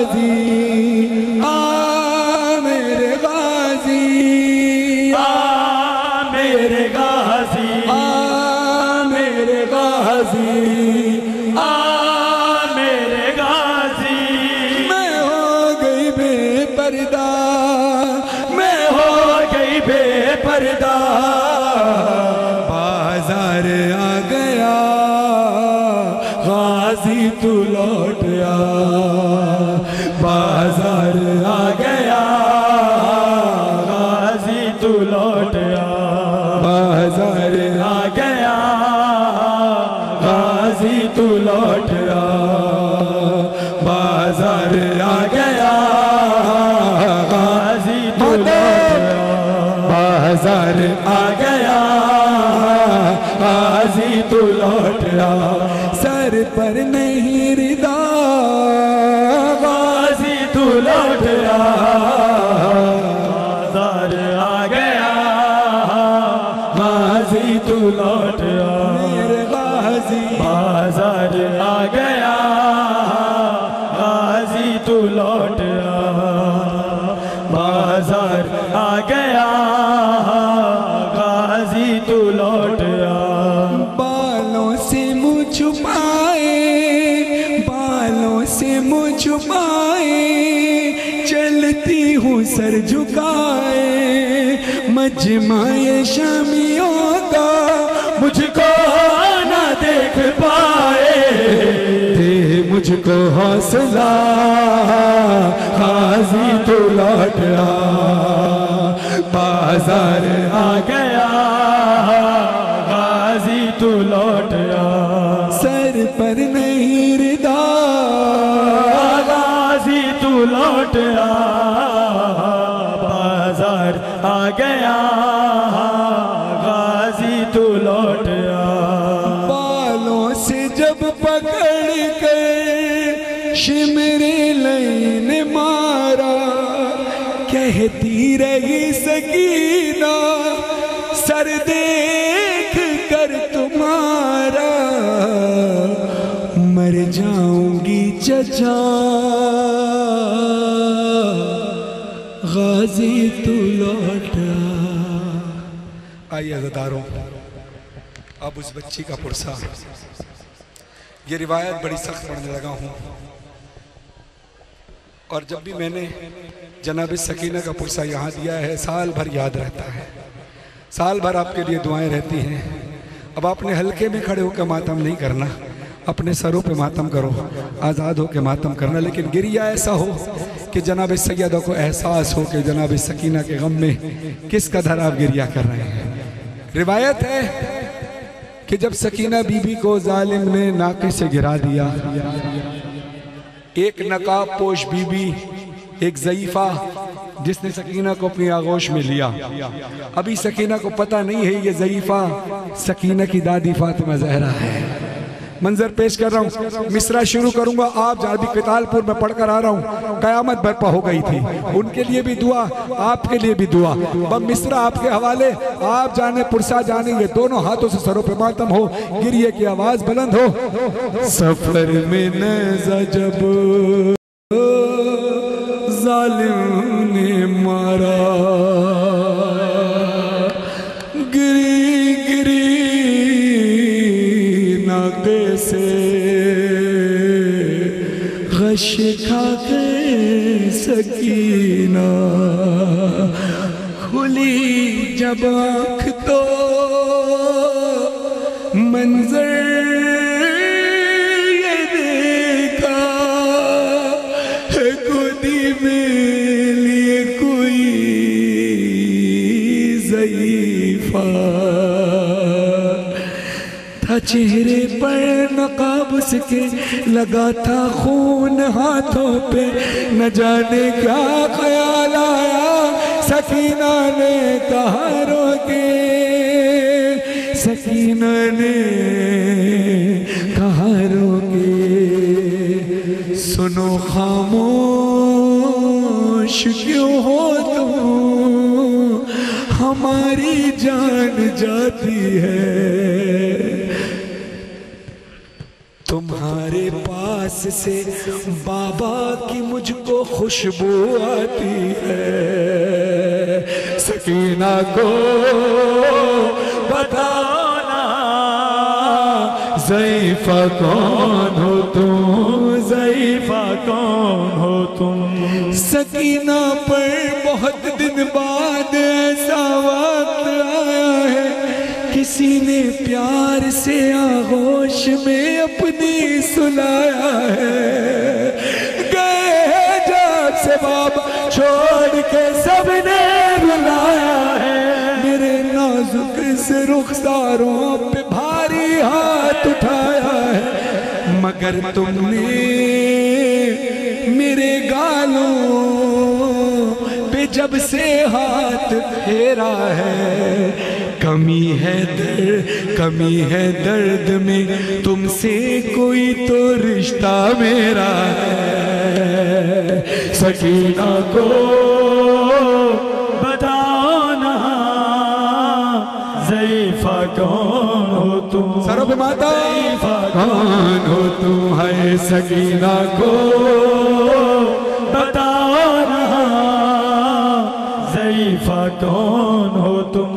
गाजी आ मेरे गाजी आ मेरे गाजी आ मेरे गाजी आ मेरे गाजी मैं हो गई बेपर्दा मैं हो गई बेपर्दा बाजार आ गया गाजी तू लौट आ बाजार आ गया गाजी तू लौट आ बाजार आ गया गाजी तू लौट आ बाजार आ गया गाजी तू लौट आ बाजार आ गया गाजी तू लौट आ सर पर नहीं रिदा गाजी तू लौट आ बाजार आ गया गाजी तू लौट आ मेरे गाजी बाजार आ गया गाजी तू लौट आ बाजार आ गया गाजी तू लौट आ बालों से मुँह छुपाए बालों से मुँह छुपाए चलती हूँ सर झुकाए मजमाए शामियों का मुझको ना देख पाए दे मुझको हौसला गाजी तू लौट आ बाजार आ गया गाजी तू लौट आ सर पर नहीं रिदा गाजी तू लौट आ बाजार आ गया गाजी तू लौट आ बालों से जब पकड़ कर शिमरे लैन मारा कहती रही सकीना सर देख कर तुम्हारा मर जाऊंगी चचा गाजी तू लौट आ। आइए अज़ादारों अब उस बच्ची का पुरसा ये रिवायत बड़ी सख्त पढ़ने लगा हूँ और जब भी मैंने जनाब सकीना का पुरसा यहाँ दिया है साल भर याद रहता है साल भर आपके लिए दुआएं रहती हैं। अब आपने हल्के में खड़े होकर मातम नहीं करना अपने सरों पे मातम करो आज़ाद हो के मातम करना लेकिन गिरिया ऐसा हो कि जनाब सैयदा को एहसास हो कि जनाब सकीना के गम में किस कदर आप गिरिया कर रहे हैं। रिवायत है कि जब सकीना बीबी को जालिम ने नाके से गिरा दिया एक नकाब पोश बीबी एक ज़ईफ़ा जिसने सकीना को अपनी आगोश में लिया अभी सकीना को पता नहीं है ये ज़ईफ़ा सकीना की दादी फातिमा ज़हरा है। मंजर पेश कर रहा हूँ मिसरा शुरू करूंगा आप जादी कितालपुर में पढ़कर आ रहा हूँ कयामत बर्पा हो गई थी उनके लिए भी दुआ आपके लिए भी दुआ बस मिसरा आपके हवाले आप जाने पुरसा जाने ये दोनों हाथों से सरों पे मातम हो गिरिए की आवाज बुलंद हो। सफर में नज़ा जब जालिम ने मारा गिरी गिरी नाके से गश खा के सकीना खुली जब आँख तो मंजर ये देखा है गोदी में लिए कोई ज़ईफ़ा था चेहरे पर नकाब उसके लगा था खून हाथों पे न जाने क्या ख्याल आया सकीना ने कहा रोके सकीना ने कहा रोके सुनो खामोश क्यों हो तुम हमारी जान जाती है तुम्हारे पास पास से बाबा की मुझको खुशबू आती है। सकीना को बताना ज़ईफ़ा कौन हो तुम, ज़ईफ़ा कौन हो तुम। सकीना पर बहुत दिन बाद ऐसा वक्त आया है, किसी ने प्यार से आगोश में अपनी सुलाया है। गए जब से बाबा छोड़ के सबने रुलाया है, मेरे नाजुक से रुखसारों पे भारी हाथ उठाया है, मगर तुमने मेरे गालों पे जब से हाथ फेरा है। कमी है दर्द में तुमसे कोई तो रिश्ता मेरा है। सकीना को बताना ज़ईफ़ा कौन हो तुम, सरों पे माता कौन हो तुम है। सकीना को बताना ज़ईफ़ा कौन हो तुम,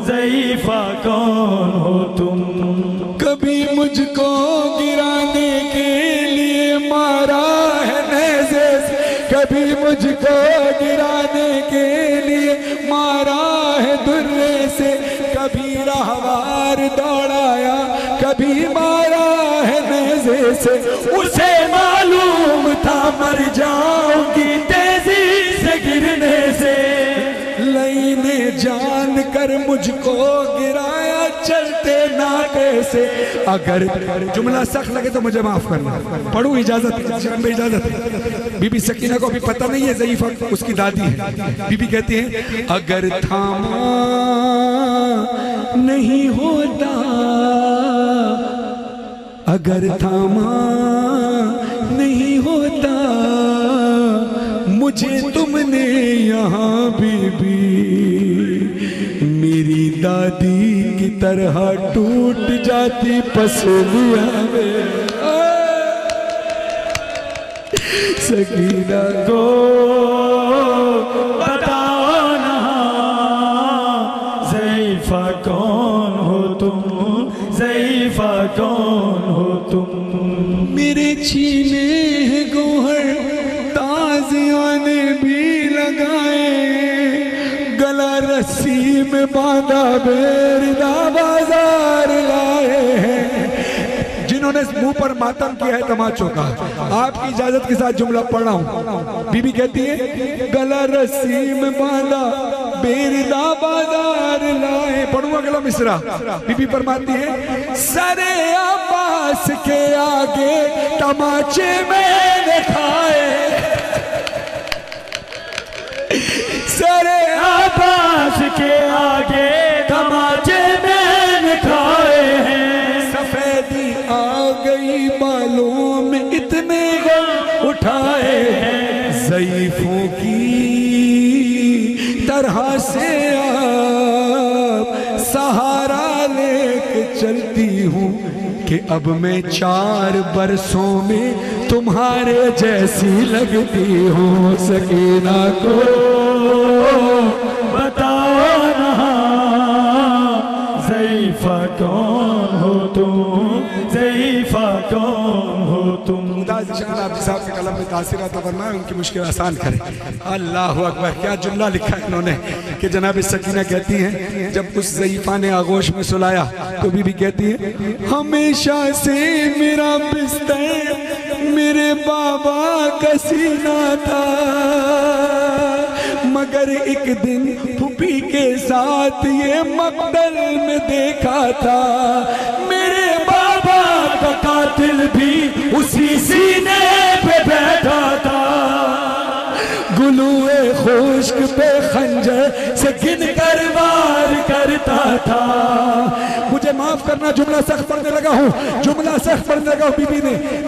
ज़ईफ़ा कौन हो तुम। कभी मुझको गिराने के लिए मारा है नेज़े से, कभी मुझको गिराने के लिए मारा है दुर्रे से, कभी रहवार दौड़ाया कभी मारा है नेज़े से। उसे मालूम था मर जाऊंगी तेजी से गिरने से, लईने जान कर मुझको गिराया चलते ना कैसे। अगर जुमला सख्त लगे तो मुझे माफ करना, पढ़ू इजाजत है, इजाजत है। बीबी सकीना को भी पता नहीं है ज़ईफ़ा उसकी दादी है। बीबी कहती है अगर थामा नहीं होता, अगर थामा नहीं होता मुझे तुमने यहाँ बीबी, मेरी दादी की तरह टूट जाती पसलियां में। सकीना को बताना ज़ईफ़ा कौन हो तुम, ज़ईफ़ा कौन हो तुम। मेरे छीने हैं गोहर ताजियों ने भी लगाए, गला रस्सी में बांधा बेरदा बाजार लाए हैं। जिन्होंने मुंह पर मातम किया है तमाचों का, आपकी इजाजत के साथ जुमला पढ़ रहा हूं। बीबी कहती है गला रस्सी में बांधा बेरदा बाजार लाए। पढ़ूंगा अगला मिसरा। बीबी फरमाती है सरे अब्बास के आगे तमाचे मैंने खाए, सरे अब्बास के आगे तमाचे मैंने खाए हैं। सफेदी आ गई बालों में इतने गम उठाए हैं, ज़ईफ़ों की तरह से आप सहारा लेके चलती हूँ कि अब मैं 4 बरसों में तुम्हारे जैसी लगती हूँ। सकीना को बताना ज़ईफ़ा कौन हो तुम, ज़ईफ़ा कौन हो तुम। साहब के कलम में तासीरात फरमाए, उनकी मुश्किल आसान करें। अल्लाह अकबर। क्या जुमला लिखा है इन्होंने कि जनाब सकीना कहती हैं जब उस ज़ईफ़ा ने आगोश में सुलाया तो बीबी कहती है हमेशा से मेरा बिस्तर मेरे बाबा का सीना था, मगर एक दिन फूफी के साथ ये मकतल में देखा था। मेरे बाबा का कातिल भी उसी सीने पे बैठा था, गुलूए खुश्क पे खंजर से गिन कर वार करता था। मुझे माफ करना जुमला सख्त पढ़ने लगा हूँ, जुमला सख्त पढ़ने लगा हूँ।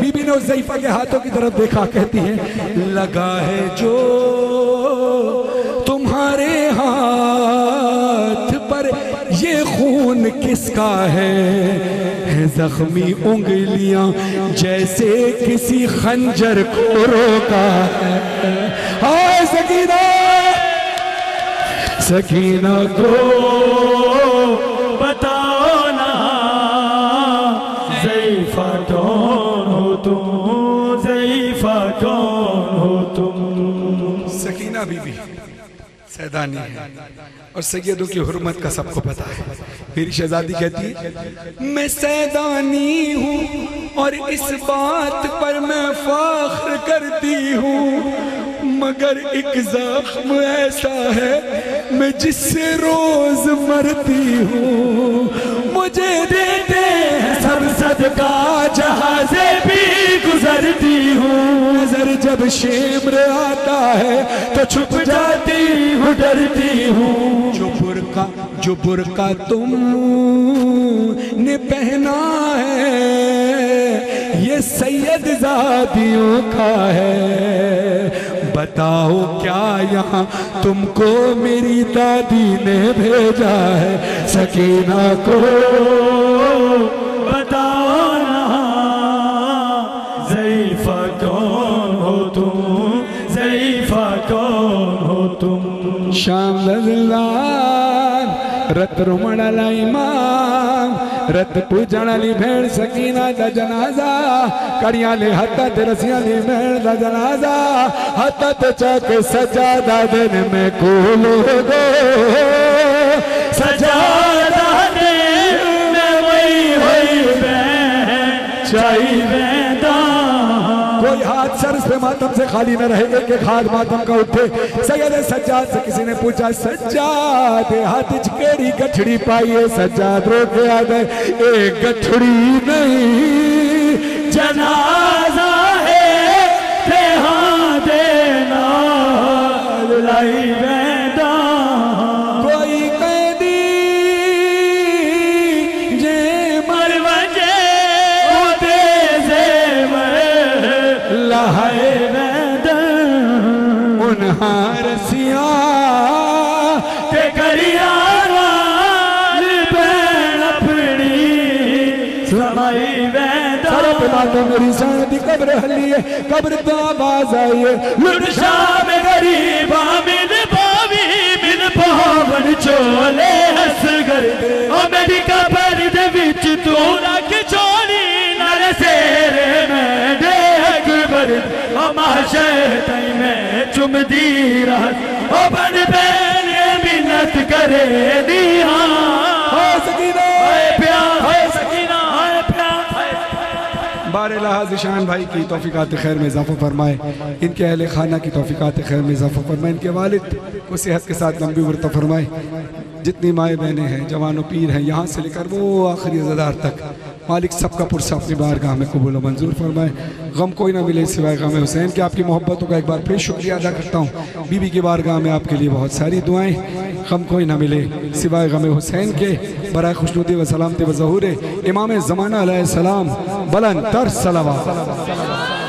बीबी ने उस ज़ईफ़ा के हाथों की तरफ देखा, कहती है लगा है जो तुम्हारे हाथ पर ये खून किसका है हैं जख्मी उंगलियां जैसे किसी खंजर को रोका है। हाय सकीना, सकीना को बताओ ना ज़ईफ़ा कौन हो तुम, ज़ईफ़ा कौन हो तुम। सकीना बीबी सैदानी है और सैयदों की हुर्मत का सबको पता है। मेरी शहजादी कहती है मैं सैदानी हूँ और इस बात पर मैं फख्र करती हूँ, मगर एक जख्म ऐसा है मैं जिससे रोज मरती हूँ। मुझे देते हैं सब सदका जहाँ से भी गुजरती हूँ, नजर जब शेम्र आता है तो छुप जाती हूँ, डरती हूँ। जो बुर्का तुम ने पहना है ये सैयद ज़ादियों का है। बताओ क्या यहाँ तुमको मेरी दादी ने भेजा है। सकीना को बताओ ना ज़ईफ़ा कौन हो तुम, ज़ईफ़ा कौन हो तुम। शाम रत रुमणला इमाम रत पूजणली भेड़ सकीना दा जनाजा कड़ियाले हत्त रसियाली भेड़ दा जनाजा हत्त चक सजादा दिन में कोलो गो सजादा दिन में वही चाहिए कोई हाथ सर से मातम से खाली न रहे, एक एक हाथ मातम का उठे। सैयद सज्जाद से किसी ने पूछा सज्जाद हाथ केड़ी गठड़ी पाई है। सज्जाद रो के आ गए एक गठड़ी नहीं जनाजा है ते हाँ देना लाई वेदा। कोई कैदी जे मर वजे उदे से लहाए वेदन उन्हां रसिया ते करिया बैन अपनी समाई वेदन। सारा पे मेरी शादी कब्र हली है, कब्र तो आवाज आई है लुट शाम गरीब मिल पावी मिल पावन चोले हस कर ओ मेरी कब्र दे विच तू रख छोड़ी नर सेरे में दे अकबर ओ माशे तई में चुमदी रहत ओ बन बैन मिन्नत करे दी। हां सकीना प्यार है सकीना है प्यार। बार इलाहा शान भाई की तौफीकात खैर में इजाफा फरमाए, इनके अहले खाना की तौफीकात खैर में इजाफा फरमाए, इनके वालिद को सेहत के साथ लंबी उम्र फरमाए। जितनी माएँ बहनें हैं जवानों पीर हैं यहाँ से लेकर वो आखिरी अज़ादार तक मालिक सबका पुरसा अपनी बारगाह में कबूल व मंजूर फरमाए। गम कोई ना मिले सिवाय गम हुसैन के। आपकी मोहब्बतों का एक बार फिर शुक्रिया अदा करता हूँ। बीबी की बारगाह में आपके लिए बहुत सारी दुआएं। गम कोई ना मिले सिवाय गम हुसैन के। बराए खुशनुदी व सलामत व ज़हूर इमाम ज़माना अलैहिस्सलाम बुलंद तर सलावत।